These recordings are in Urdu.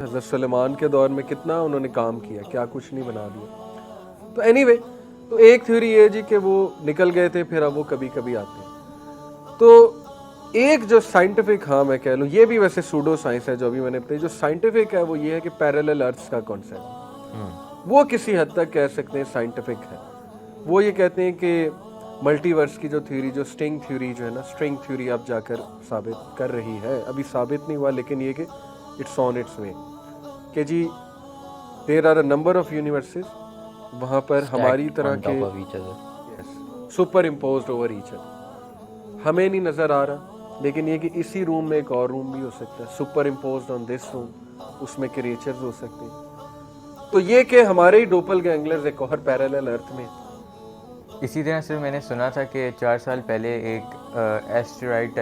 حضرت سلیمان کے دور میں کتنا انہوں نے کام کیا, کیا کچھ نہیں بنا دیا. تو اینی وے, تو ایک تھیوری یہ جی کہ وہ نکل گئے تھے, پھر اب وہ کبھی کبھی آتے ہیں. تو ایک جو سائنٹیفک, ہاں میں کہہ لوں یہ بھی ویسے سوڈو سائنس ہے جو ابھی میں نے بتائی, جو سائنٹیفک ہے وہ یہ ہے کہ پیرالل ارتھس کا کانسیپٹ, وہ کسی حد تک کہہ سکتے ہیں سائنٹیفک ہے. وہ یہ کہتے ہیں کہ ملٹی ورس کی جو تھیوری, جو اسٹرنگ تھیوری جو ہے نا, اسٹرنگ تھیوری اب جا کر ثابت کر رہی ہے, ابھی ثابت نہیں ہوا لیکن یہ کہ اٹس آن اٹس وے, کہ جی there are a number of universes, وہاں پر ہماری طرح کے superimposed over each other, ہمیں نہیں نظر آ رہا, لیکن یہ کہ اسی روم میں ایک اور روم بھی ہو سکتا ہے, سپر امپوزڈ آن دس روم, اس میں کریچرز ہو سکتے ہیں. تو یہ کہ ہمارے ہی ڈوپل گینگلرز ایک اور پیرالل ارتھ میں. اسی طرح سے میں نے سنا تھا کہ 4 سال پہلے ایک ایسٹرائڈ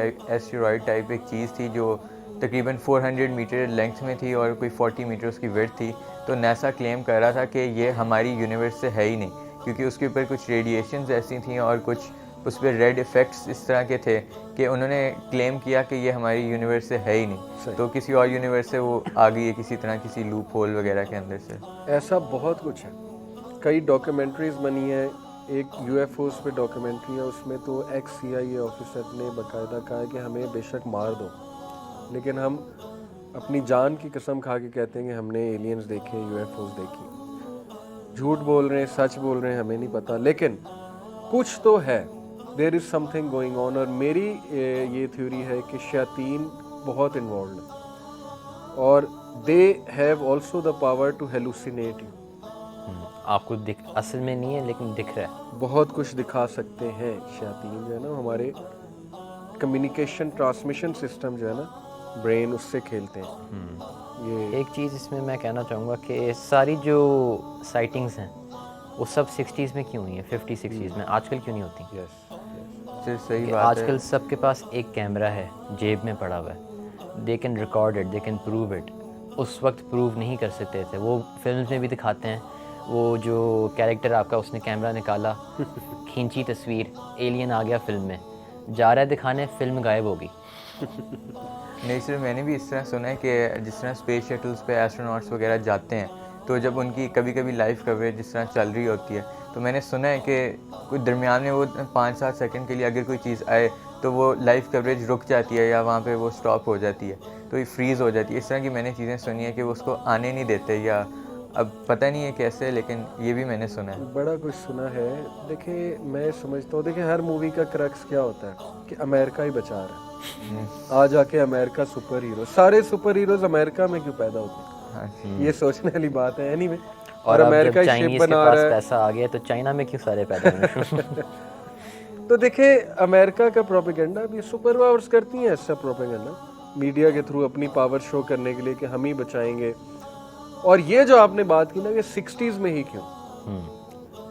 ٹائپ ایک چیز تھی جو تقریباً 400 میٹر لینتھ میں تھی اور کوئی 40 میٹر اس کی ویڈتھ تھی. تو ناسا کلیم کر رہا تھا کہ یہ ہماری یونیورس سے ہے ہی نہیں, کیونکہ اس کے اوپر کچھ ریڈیشنز ایسی تھیں اور کچھ اس پہ ریڈ ایفیکٹس اس طرح کے تھے کہ انہوں نے کلیم کیا کہ یہ ہماری یونیورس سے ہے ہی نہیں, تو کسی اور یونیورس سے وہ آ گئی ہے کسی طرح, کسی لوپ ہول وغیرہ کے اندر سے. ایسا بہت کچھ ہے, کئی ڈاکیومنٹریز بنی ہیں. ایک یو ایف اوز پہ ڈاکیومنٹری ہے, اس میں تو ایکس CIA آفیسر نے باقاعدہ کہا کہ ہمیں بے شک مار دو, لیکن ہم اپنی جان کی قسم کھا کے کہتے ہیں کہ ہم نے ایلینز دیکھے, یو ایف اوز دیکھی. جھوٹ بول رہے ہیں, سچ بول رہے ہیں, ہمیں نہیں پتا, لیکن کچھ تو ہے, دیر از سم تھنگ گوئنگ آن. اور میری یہ تھیوری ہے کہ شیاطین بہت انوالوڈ ہیں, اور they have also the power to hallucinate you. آپ کو اصل میں نہیں ہے لیکن دکھ رہا ہے, بہت کچھ دکھا سکتے ہیں شیاطین جو ہے نا, ہمارے کمیونیکیشن ٹرانسمیشن سسٹم جو ہے نا, برین, اس سے کھیلتے ہیں. یہ ایک چیز اس میں کہنا چاہوں گا کہ ساری جو سائٹنگز ہیں وہ سب 60s میں کیوں ہوئی ہیں, 50 60s میں, آج کل کیوں نہیں ہوتی؟ یس, صحیح کہ بات آج ہے. کل سب کے پاس ایک کیمرہ ہے جیب میں پڑا ہوا ہے, they can record it, they can prove it. اس وقت پروو نہیں کر سکتے تھے, وہ فلمز میں بھی دکھاتے ہیں, وہ جو کیریکٹر آپ کا اس نے کیمرہ نکالا, کھینچی تصویر, ایلین آ گیا فلم میں, جا رہا ہے دکھانے, فلم غائب ہوگی. نہیں سر, میں نے بھی اس طرح سنا ہے کہ جس طرح اسپیس شٹلس پہ ایسٹروناٹس وغیرہ جاتے ہیں, تو جب ان کی کبھی کبھی لائیو کوریج جس طرح چل رہی ہوتی ہے, تو میں نے سنا ہے کہ کوئی درمیان میں وہ 5-7 سیکنڈ کے لیے اگر کوئی چیز آئے تو وہ لائیو کوریج رک جاتی ہے یا وہاں پہ وہ سٹاپ ہو جاتی ہے, تو یہ فریز ہو جاتی ہے. اس طرح کی میں نے چیزیں سنی ہیں کہ وہ اس کو آنے نہیں دیتے, یا اب پتہ نہیں ہے کیسے, لیکن یہ بھی میں نے سنا ہے. بڑا کچھ سنا ہے. دیکھیں میں سمجھتا ہوں, دیکھیں ہر مووی کا کرکس کیا ہوتا ہے کہ امریکہ ہی بچا رہا ہے. آ جا کے امریکہ سپر ہیرو, سارے سپر ہیروز امریکہ میں کیوں پیدا ہوتے ہیں, یہ سوچنے والی بات ہے. اینی وے, اور اب جب امریکہ ہی شپ چائنیز کے بنا پاس رہا ہے. پیسہ آ گیا تو چائنا میں کیوں سارے پیدا ہوئے؟ تو دیکھیں امریکہ کا پروپیگنڈا بھی سپر پاورز کرتی ہیں ایسا پروپیگنڈا میڈیا کے تھرو اپنی پاور شو کرنے کے لیے کہ ہم ہی بچائیں گے. اور یہ جو آپ نے بات کی نا کہ 60s میں ہی کیوں,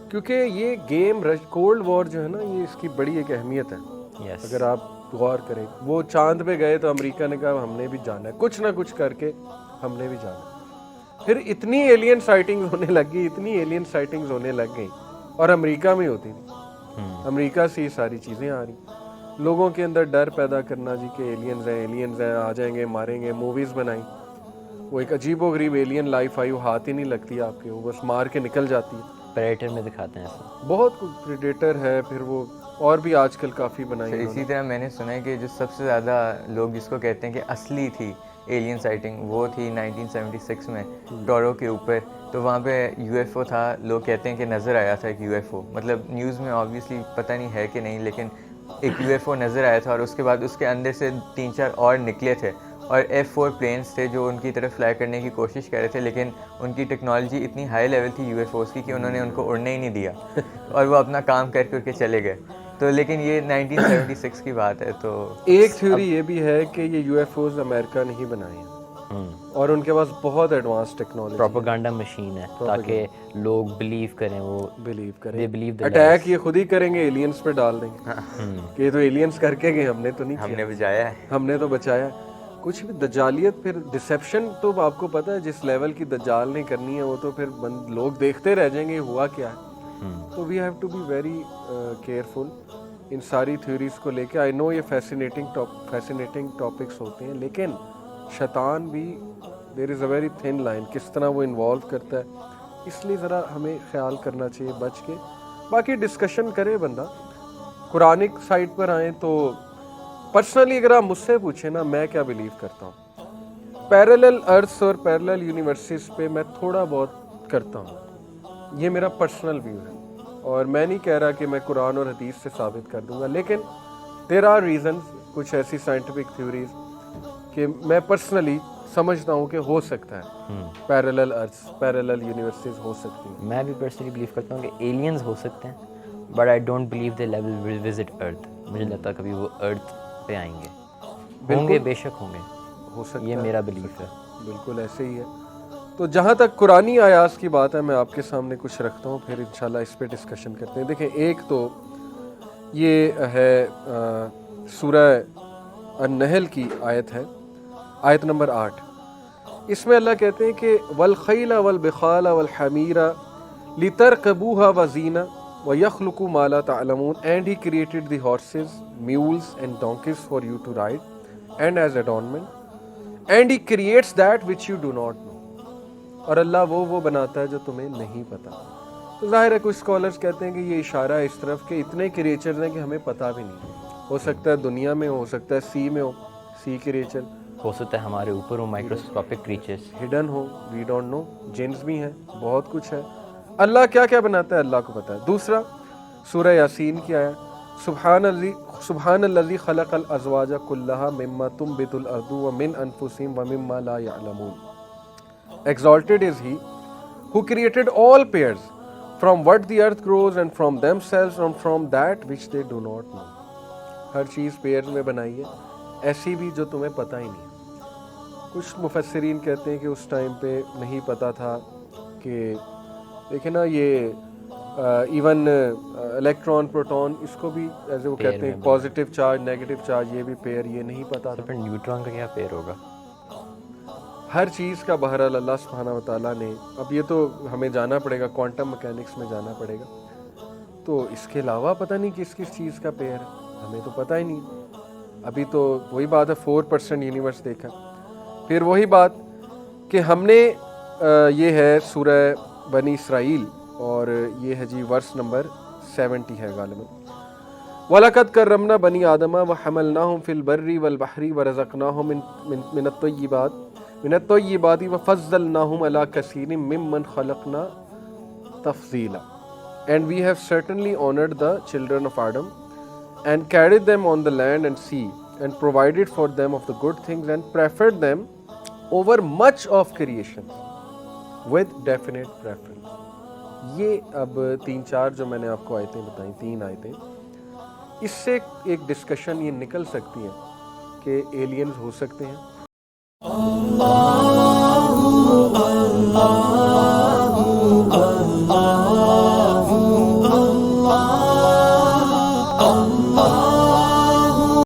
کیونکہ یہ گیم کولڈ وار جو ہے نا, یہ اس کی بڑی ایک اہمیت ہے. اگر آپ غور کریں, وہ چاند پہ گئے تو امریکہ نے کہا ہم نے بھی جانا ہے, کچھ نہ کچھ کر کے ہم نے بھی جانا ہے. پھر اتنی ایلین سائٹنگز ہونے لگ گئی, اتنی ایلین سائٹنگز ہونے لگ گئی, اور امریکہ میں ہوتی تھی, امریکہ سے یہ ساری چیزیں آ رہی. لوگوں کے اندر ڈر پیدا کرنا جی کہ ایلینز ہیں, آ جائیں گے, ماریں گے. موویز بنائی, وہ ایک عجیب و غریب ایلین لائف آئی, وہ ہاتھ ہی نہیں لگتی آپ کے, وہ بس مار کے نکل جاتی ہے. پریڈیٹر میں دکھاتے ہیں ایسا بہت کچھ, پریڈیٹر ہے, پھر وہ اور بھی آج کل کافی بنائی انہوں اسی نے. طرح میں نے سنا ہے کہ جو سب سے زیادہ لوگ جس کو کہتے ہیں کہ اصلی تھی ایلین سائٹنگ, وہ تھی 1976 میں ٹورو کے اوپر. تو وہاں پہ UFO تھا, لوگ کہتے ہیں کہ نظر آیا تھا ایک UFO, مطلب نیوز میں آبویسلی پتہ نہیں ہے کہ نہیں, لیکن ایک UFO نظر آیا تھا, اور اس کے بعد اس کے اندر سے 3-4 اور نکلے تھے, اور F-4 پلینس تھے جو ان کی طرف فلائی کرنے کی کوشش کر رہے تھے, لیکن ان کی ٹیکنالوجی اتنی ہائی لیول تھی UFOs کی کہ انہوں نے ان کو اڑنے ہی نہیں دیا, اور وہ اپنا کام کر کے چلے گئے. تو لیکن یہ 1976 کی بات ہے. تو ایک تھیوری یہ بھی ہے کہ یہ UFOs امریکہ نے ہی بنائے ہیں, اور ان کے پاس بہت ایڈوانس ٹیکنالوجی, پروپیگنڈا مشین ہے تاکہ لوگ بلیو کریں, وہ بلیو کریں. they believe the attack lies. یہ خود ہی کریں گے, ایلینز پہ ڈال دیں گے کہ یہ تو ایلینز کر کے گئے, ہم نے تو نہیں ہم کیا, نے بجایا ہے, ہم نے تو بچایا. کچھ بھی دجالیت, پھر ڈسیپشن, تو آپ کو پتہ ہے جس لیول کی دجال نے کرنی ہے وہ تو پھر لوگ دیکھتے رہ جائیں گے ہوا کیا ہے. تو we have to be very careful ان ساری تھیوریز کو لے کے. آئی نو یہ فیسینیٹنگ ٹاپکس ہوتے ہیں, لیکن شیطان بھی دیر از اے ویری تھن لائن, کس طرح وہ انوالو کرتا ہے, اس لیے ذرا ہمیں خیال کرنا چاہیے بچ کے. باقی ڈسکشن کرے بندہ. قرآنک سائٹ پر آئیں تو پرسنلی اگر آپ مجھ سے پوچھیں نا, میں کیا بلیو کرتا ہوں, پیرلل ارتھس اور پیرلل یونیورسز پہ میں تھوڑا بہت کرتا ہوں. یہ میرا پرسنل ویو ہے, اور میں نہیں کہہ رہا کہ میں قرآن اور حدیث سے ثابت کر دوں گا, لیکن دیر آر ریزنز, کچھ ایسی سائنٹیفک تھیوریز کہ میں پرسنلی سمجھتا ہوں کہ ہو سکتا ہے پیرلل ارتھس, پیرلل یونیورسز ہو سکتی ہیں. میں بھی پرسنلی بلیو کرتا ہوں کہ ایلینز ہو سکتے ہیں, but I don't believe they level will visit earth. مجھے لگتا ہے کبھی وہ ارتھ پہ آئیں گے, ہوں گے, بے شک ہوں گے, ہو سکتا ہے, یہ میرا بلیف ہے. بالکل ایسے ہی ہے. تو جہاں تک قرآنی آیات کی بات ہے, میں آپ کے سامنے کچھ رکھتا ہوں, پھر انشاءاللہ اس پہ ڈسکشن کرتے ہیں. دیکھیں, ایک تو یہ ہے سورہ النحل کی آیت ہے, آیت نمبر 8. اس میں اللہ کہتے ہیں کہ والخیل والبخال والحمیر لترکبوها وزینہ ویخلق ما لا تعلمون, and he created the horses, mules and donkeys for you to ride and as adornment, and he creates that which you do not know. اور اللہ وہ بناتا ہے جو تمہیں نہیں پتا. تو ظاہر ہے کچھ اسکالرس کہتے ہیں کہ یہ اشارہ ہے اس طرف کہ اتنے کریچرز ہیں کہ ہمیں پتہ بھی نہیں. ہو سکتا ہے دنیا میں ہو سکتا ہے سی میں ہو, سی کریچر ہو سکتا ہے ہمارے اوپر وہ مائکروسکوپک کریچرز ہڈن ہو, وی ڈونٹ نو. جنس بھی ہیں, بہت کچھ ہے. اللہ کیا کیا بناتا ہے اللہ کو پتہ ہے. دوسرا سورہ یاسین کی آیا, سبحان الذی خلق الازواج کلھا مما تنبت الارض ومن انفسہم ومما لا یعلمون. Exalted is he who created all pairs from what the earth grows and from themselves and from that which they do not know. ہر چیز پیئرز میں بنائی ہے, ایسی بھی جو تمہیں پتہ ہی نہیں. کچھ مفسرین کہتے ہیں کہ اس ٹائم پہ نہیں پتہ تھا کہ دیکھیں نا یہ ایون الیکٹران پروٹون, اس کو بھی ایسے وہ کہتے ہیں پازیٹیو چارج نیگیٹو چارج, یہ بھی پیئر, یہ نہیں پتہ تھا. پھر نیوٹران کا کیا پیئر ہوگا. ہر چیز کا بہرحال اللہ سبحانہ و تعالیٰ نے, اب یہ تو ہمیں جانا پڑے گا, کوانٹم میکینکس میں جانا پڑے گا, تو اس کے علاوہ پتہ نہیں کس کس چیز کا پیئر ہے, ہمیں تو پتہ ہی نہیں. ابھی تو وہی بات ہے 4% یونیورس دیکھا. پھر وہی بات کہ ہم نے یہ ہے سورہ بنی اسرائیل, اور یہ ہے جی ورس نمبر 70 ہے غالباً. وَلَقَدْ كَرَّمْنَا بَنِي آدَمَ وَحَمَلْنَاهُمْ فِي الْبَرِّ وَالْبَحْرِ وَرَزَقْنَاهُمْ مِنَ الطَّيِّبَاتِ وَفَضَّلْنَاهُمْ عَلَى كَثِيرٍ مِّمَّنْ خَلَقْنَا تَفْضِيلًا. And we have certainly honored the children of Adam and carried them on the land and sea and provided for them of the good things and preferred them over much of creation with definite preference. یہ اب 3-4 جو میں نے آپ کو آیتیں بتائیں, 3 آیتیں, اس سے ایک ڈسکشن یہ نکل سکتی ہے کہ ایلینز ہو سکتے ہیں.